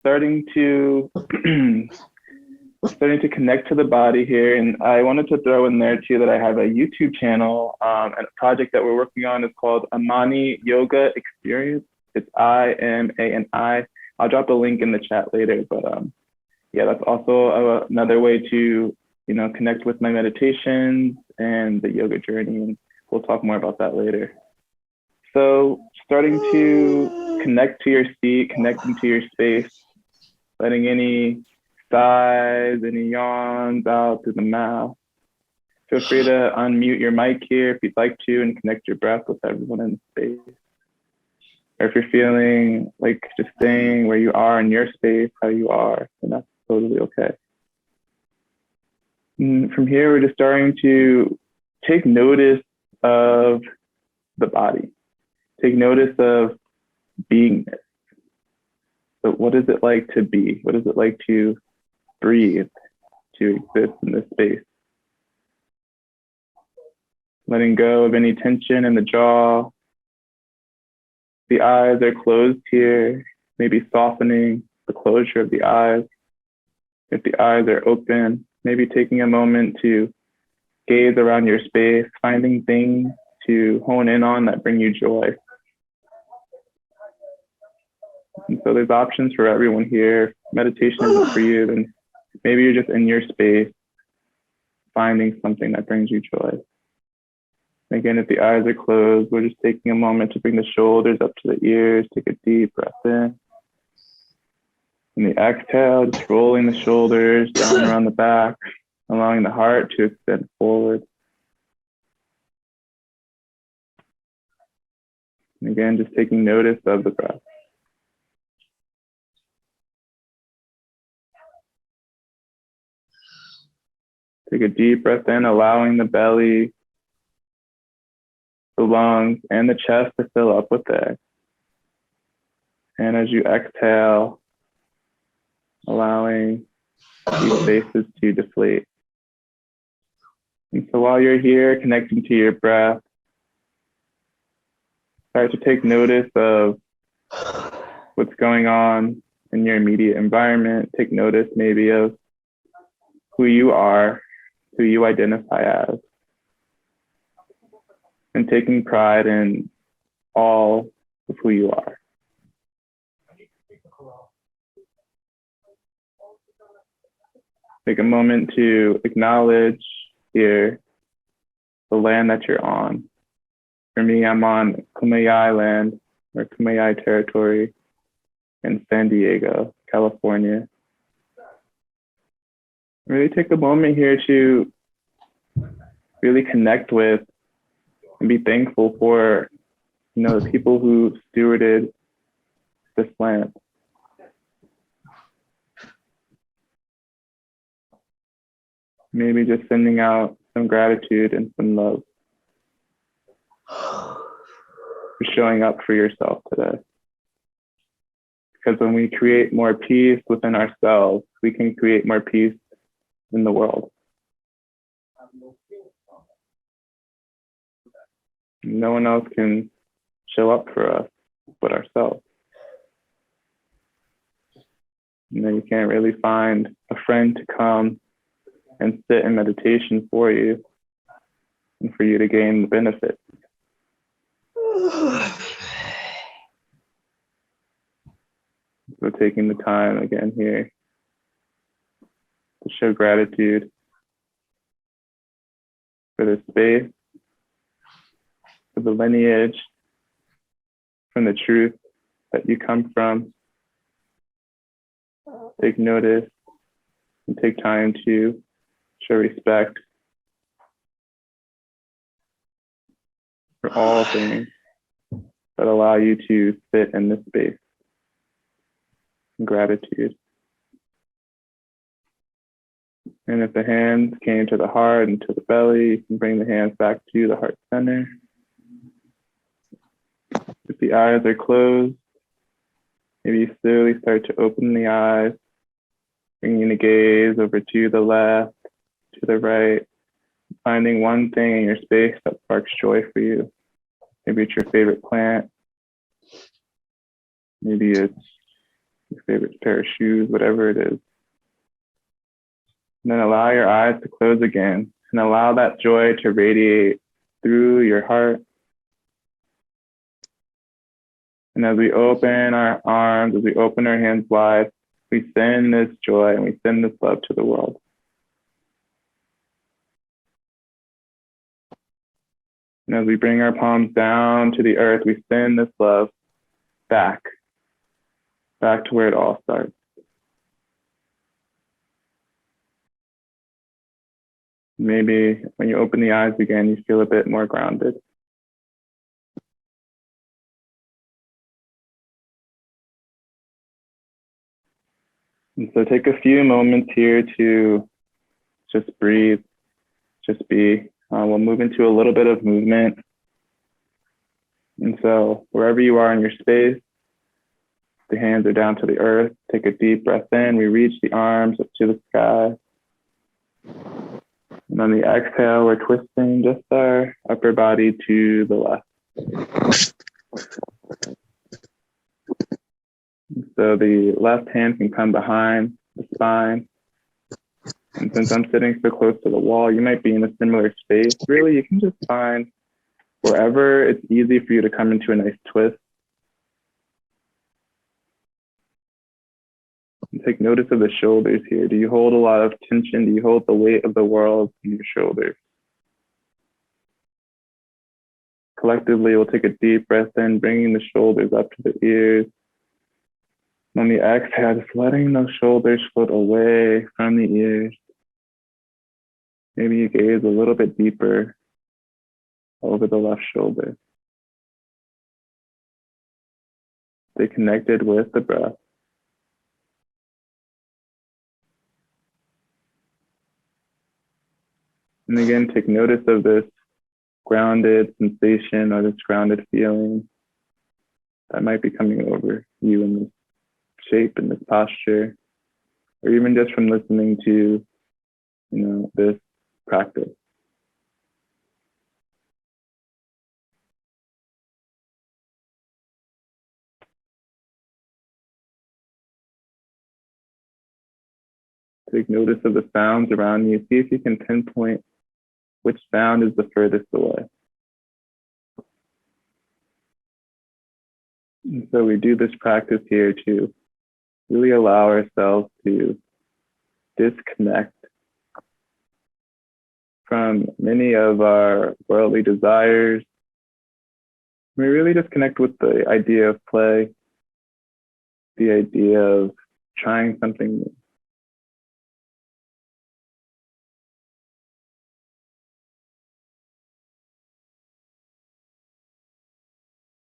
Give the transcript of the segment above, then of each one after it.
starting to starting to connect to the body here. And I wanted to throw in there too that I have a YouTube channel and a project that we're working on is called Amani Yoga Experience. It's IMANI. I'll drop a link in the chat later, but yeah, that's also another way to, you know, connect with my meditations and the yoga journey. And we'll talk more about that later. So starting to connect to your seat, connecting to your space, letting any sighs, any yawns out through the mouth. Feel free to unmute your mic here if you'd like to and connect your breath with everyone in the space. Or if you're feeling like just staying where you are in your space, how you are, then that's totally okay. And from here, we're just starting to take notice of the body. Take notice of beingness. So what is it like to be? What is it like to breathe, to exist in this space? Letting go of any tension in the jaw. The eyes are closed here, maybe softening the closure of the eyes. If the eyes are open, maybe taking a moment to gaze around your space, finding things to hone in on that bring you joy. And so there's options for everyone here. Meditation isn't for you, then maybe you're just in your space, finding something that brings you joy. Again, if the eyes are closed, we're just taking a moment to bring the shoulders up to the ears. Take a deep breath in. And the exhale, just rolling the shoulders down around the back, allowing the heart to extend forward. And again, just taking notice of the breath. Take a deep breath in, allowing the belly, the lungs, and the chest to fill up with air. And as you exhale, allowing these spaces to deflate. And so while you're here, connecting to your breath, start to take notice of what's going on in your immediate environment. Take notice maybe of who you are, who you identify as, and taking pride in all of who you are. Take a moment to acknowledge here the land that you're on. For me, I'm on Kumeyaay land, or Kumeyaay territory in San Diego, California. Really take a moment here to really connect with and be thankful for, you know, the people who stewarded this land. Maybe just sending out some gratitude and some love for showing up for yourself today. Because when we create more peace within ourselves, we can create more peace in the world. No one else can show up for us but ourselves. You know, you can't really find a friend to come and sit in meditation for you and for you to gain the benefit. So taking the time again here to show gratitude for the space, for the lineage, from the truth that you come from. Take notice and take time to show respect for all things that allow you to sit in this space. Gratitude. And if the hands came to the heart and to the belly, you can bring the hands back to the heart center. If the eyes are closed, maybe you slowly start to open the eyes, bringing the gaze over to the left, to the right, finding one thing in your space that sparks joy for you. Maybe it's your favorite plant. Maybe it's your favorite pair of shoes, whatever it is. And then allow your eyes to close again and allow that joy to radiate through your heart. And as we open our arms, as we open our hands wide, we send this joy and we send this love to the world. And as we bring our palms down to the earth, we send this love back to where it all starts. Maybe when you open the eyes again, you feel a bit more grounded. And so take a few moments here to just breathe, just be. We'll move into a little bit of movement. And so wherever you are in your space, the hands are down to the earth. Take a deep breath in. We reach the arms up to the sky. And on the exhale, we're twisting just our upper body to the left. So the left hand can come behind the spine. And since I'm sitting so close to the wall, you might be in a similar space. Really, you can just find wherever it's easy for you to come into a nice twist. And take notice of the shoulders here. Do you hold a lot of tension? Do you hold the weight of the world in your shoulders? Collectively, we'll take a deep breath in, bringing the shoulders up to the ears. On the exhale, just letting those shoulders float away from the ears. Maybe you gaze a little bit deeper over the left shoulder. Stay connected with the breath. And again, take notice of this grounded sensation or this grounded feeling that might be coming over you in this shape, in this posture, or even just from listening to, this practice. Take notice of the sounds around you. See if you can pinpoint which sound is the furthest away. And so we do this practice here to really allow ourselves to disconnect from many of our worldly desires. We really just connect with the idea of play, the idea of trying something new.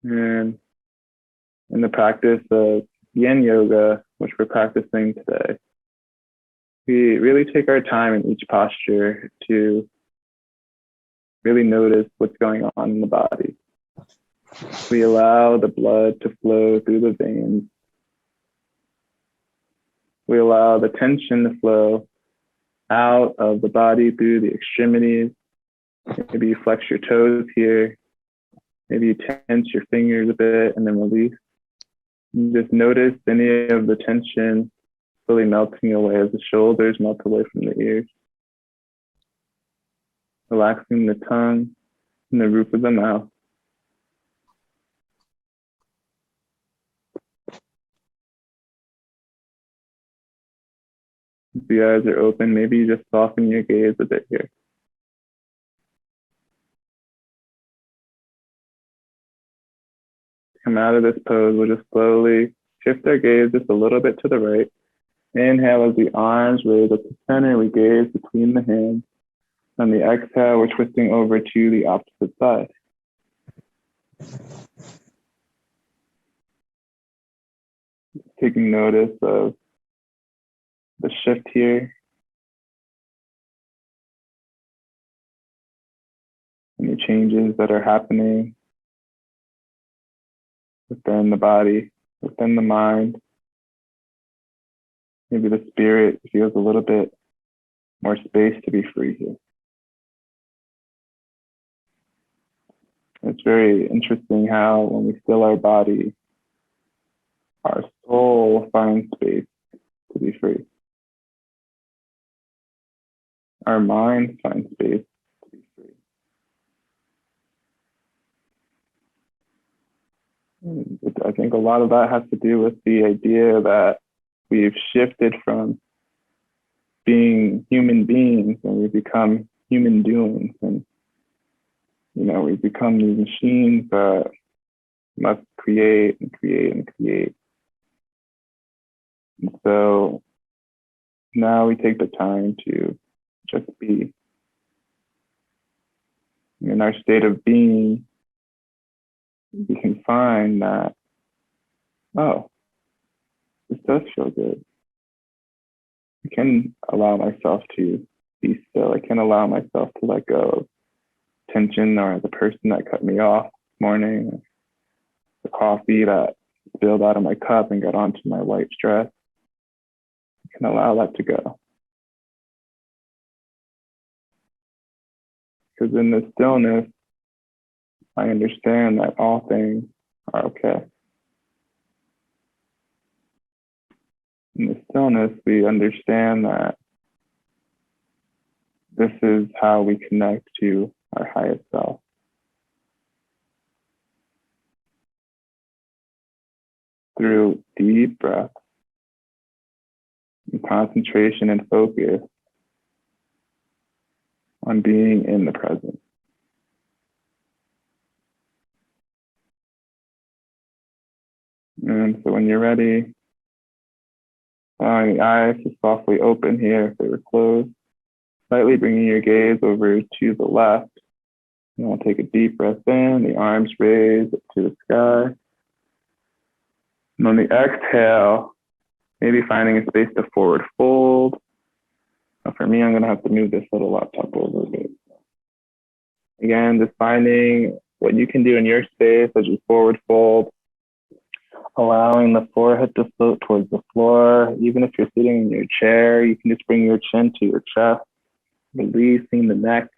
And in the practice of yin yoga, which we're practicing today, we really take our time in each posture to really notice what's going on in the body. We allow the blood to flow through the veins. We allow the tension to flow out of the body through the extremities. Maybe you flex your toes here. Maybe you tense your fingers a bit and then release. You just notice any of the tension slowly melting away as the shoulders melt away from the ears. Relaxing the tongue and the roof of the mouth. If the eyes are open, maybe you just soften your gaze a bit here. Come out of this pose, we'll just slowly shift our gaze just a little bit to the right. Inhale as the arms raise up to center, we gaze between the hands. On the exhale, we're twisting over to the opposite side. Taking notice of the shift here. Any changes that are happening within the body, within the mind. Maybe the spirit feels a little bit more space to be free here. It's very interesting how when we still our body, Our soul finds space to be free. Our mind finds space to be free. I think a lot of that has to do with the idea that we've shifted from being human beings and we become human doings, and we become these machines that must create and create and create. And so now we take the time to just be. In our state of being, we can find that, oh, this does feel good. I can allow myself to be still. I can allow myself to let go of tension, or the person that cut me off this morning, or the coffee that spilled out of my cup and got onto my white dress. I can allow that to go. Because in the stillness, I understand that all things are okay. In the stillness, we understand that this is how we connect to our highest self. Through deep breath and concentration and focus on being in the present. And so when you're ready, allowing the eyes to softly open here if they were closed, slightly bringing your gaze over to the left. And we'll take a deep breath in, the arms raised up to the sky. And on the exhale, maybe finding a space to forward fold. Now for me, I'm gonna have to move this little laptop over a bit. Again, just finding what you can do in your space as you forward fold, allowing the forehead to float towards the floor. Even if you're sitting in your chair, you can just bring your chin to your chest, releasing the neck.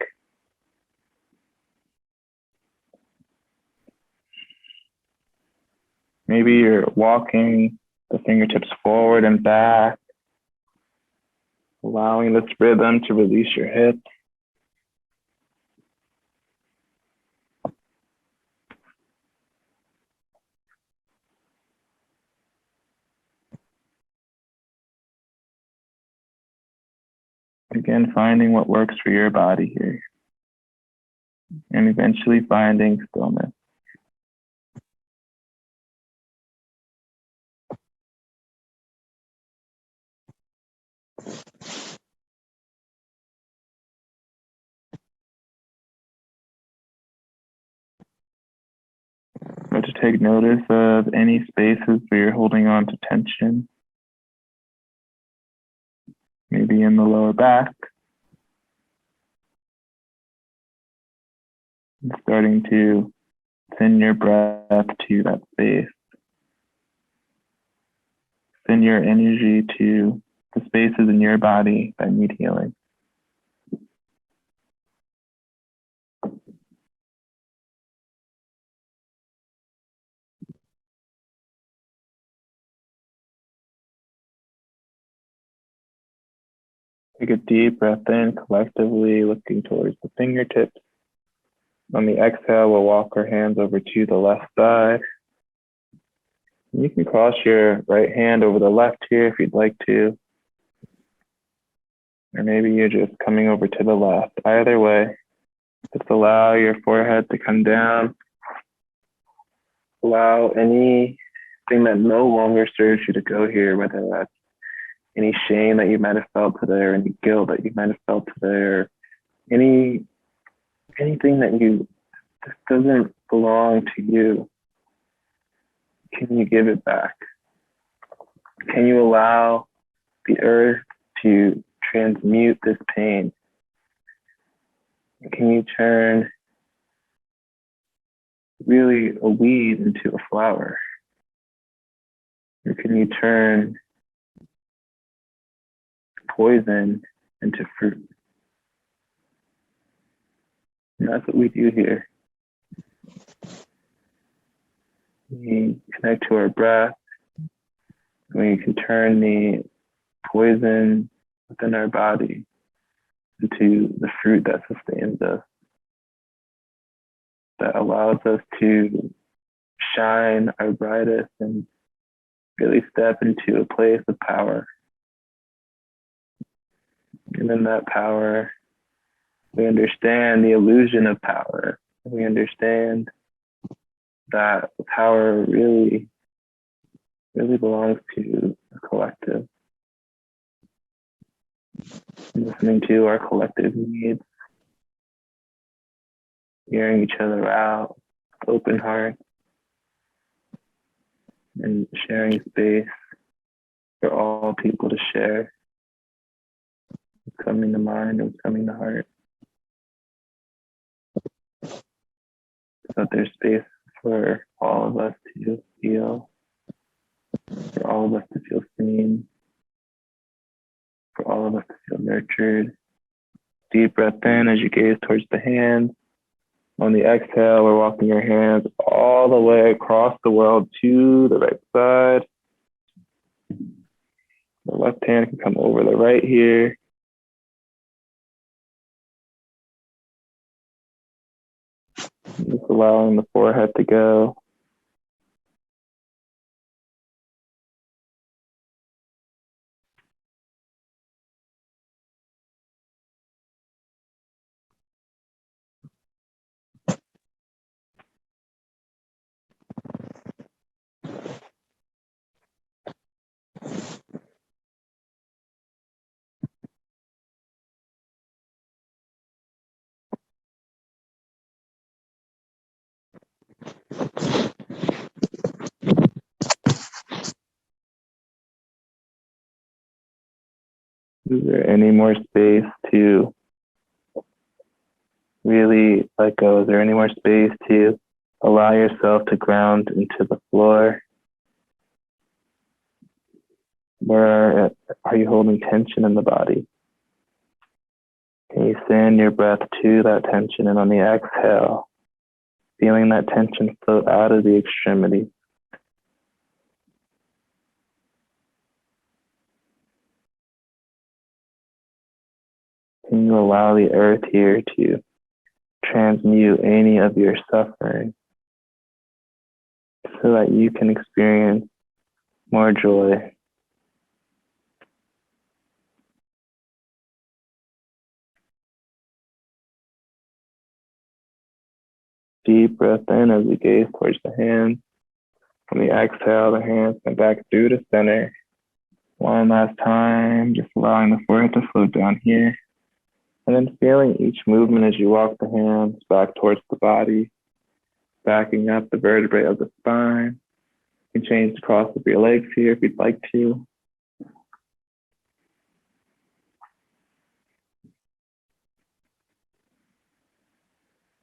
Maybe you're walking the fingertips forward and back, allowing this rhythm to release your hips. Again, finding what works for your body here, and eventually finding stillness. But to take notice of any spaces where you're holding on to tension, maybe in the lower back, and starting to send your breath to that space. Send your energy to the spaces in your body that need healing. Take a deep breath in, collectively looking towards the fingertips. On the exhale, we'll walk our hands over to the left side. You can cross your right hand over the left here if you'd like to. Or maybe you're just coming over to the left. Either way, just allow your forehead to come down. Allow anything that no longer serves you to go here, whether that's any shame that you might have felt today, or any guilt that you might have felt today, or anything that just doesn't belong to you. Can you give it back? Can you allow the earth to transmute this pain? Can you turn really a weed into a flower? Or can you turn poison into fruit? And that's what we do here. We connect to our breath, We can turn the poison within our body into the fruit that sustains us, that allows us to shine our brightest and really step into a place of power. And in that power, we understand the illusion of power. We understand that the power really belongs to the collective. Listening to our collective needs, hearing each other out, open heart, and sharing space for all people to share. What's coming to mind, what's coming to heart. So that there's space for all of us to feel, for all of us to feel seen, for all of us to feel nurtured. Deep breath in as you gaze towards the hands. On the exhale, we're walking your hands all the way across the world to the right side. The left hand can come over the right here. Just allowing the forehead to go. Is there any more space to really let go? Is there any more space to allow yourself to ground into the floor? Where are you holding tension in the body? Can you send your breath to that tension, and on the exhale, feeling that tension float out of the extremity? Can you allow the earth here to transmute any of your suffering so that you can experience more joy? Deep breath in as we gaze towards the hands. On the exhale, the hands come back through the center. One last time, just allowing the forehead to float down here. And then feeling each movement as you walk the hands back towards the body, backing up the vertebrae of the spine. You can change the cross of your legs here if you'd like to.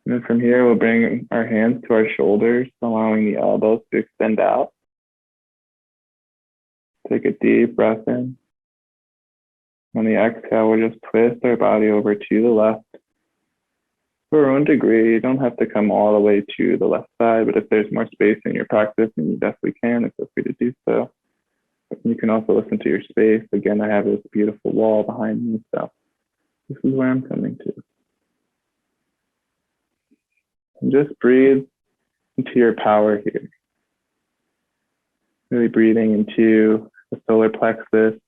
And then from here, we'll bring our hands to our shoulders, allowing the elbows to extend out. Take a deep breath in. On the exhale, we'll just twist our body over to the left. To our own degree, you don't have to come all the way to the left side, but if there's more space in your practice, then you definitely can, and feel free to do so. You can also listen to your space. Again, I have this beautiful wall behind me, so this is where I'm coming to. And just breathe into your power here. Really breathing into the solar plexus,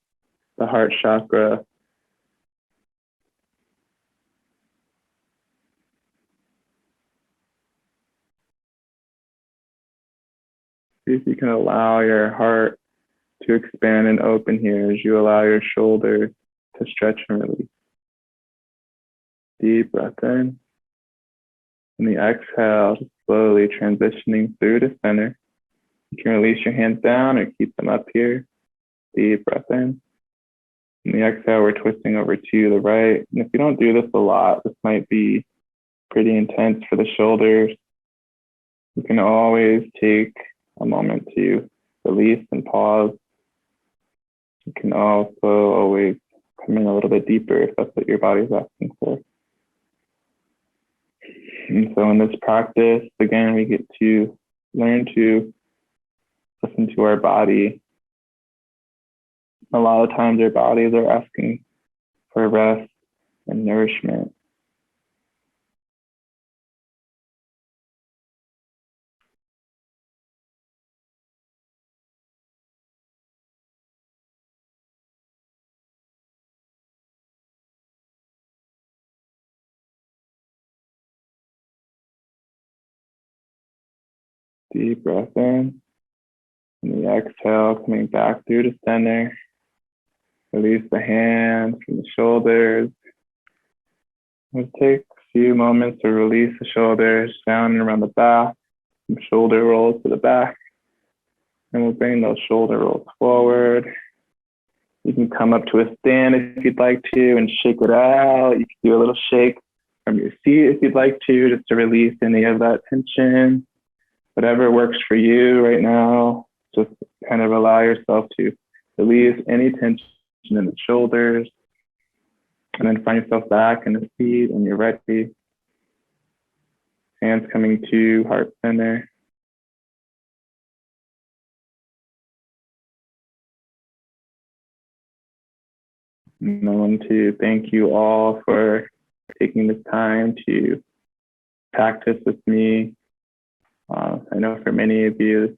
the heart chakra. See if you can allow your heart to expand and open here as you allow your shoulders to stretch and release. Deep breath in. And the exhale, just slowly transitioning through the center. You can release your hands down or keep them up here. Deep breath in. And the exhale, we're twisting over to the right. And if you don't do this a lot, this might be pretty intense for the shoulders. You can always take a moment to release and pause. You can also always come in a little bit deeper if that's what your body's asking for. And so in this practice, again, we get to learn to listen to our body A lot of times our bodies are asking for rest and nourishment. Deep breath in, and the exhale coming back through the center. Release the hands from the shoulders. We'll take a few moments to release the shoulders down and around the back, from shoulder rolls to the back. And we'll bring those shoulder rolls forward. You can come up to a stand if you'd like to and shake it out. You can do a little shake from your seat if you'd like to, just to release any of that tension. Whatever works for you right now, just kind of allow yourself to release any tension in the shoulders, and then find yourself back in the seat when you're ready. Hands coming to heart center. And I want to thank you all for taking this time to practice with me. I know for many of you,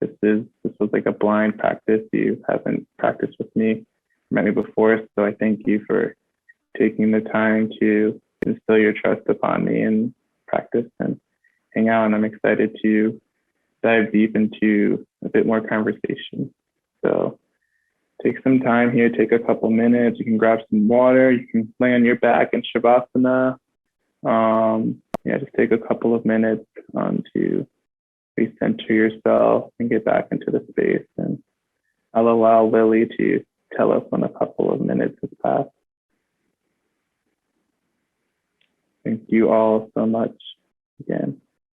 this was like a blind practice. You haven't practiced with me many before, so I thank you for taking the time to instill your trust upon me and practice and hang out. And I'm excited to dive deep into a bit more conversation. So take some time here, take a couple minutes. You can grab some water. You can lay on your back in Shavasana. Just take a couple of minutes to recenter yourself and get back into the space. And I'll allow Lily to tell us when a couple of minutes has passed. Thank you all so much again.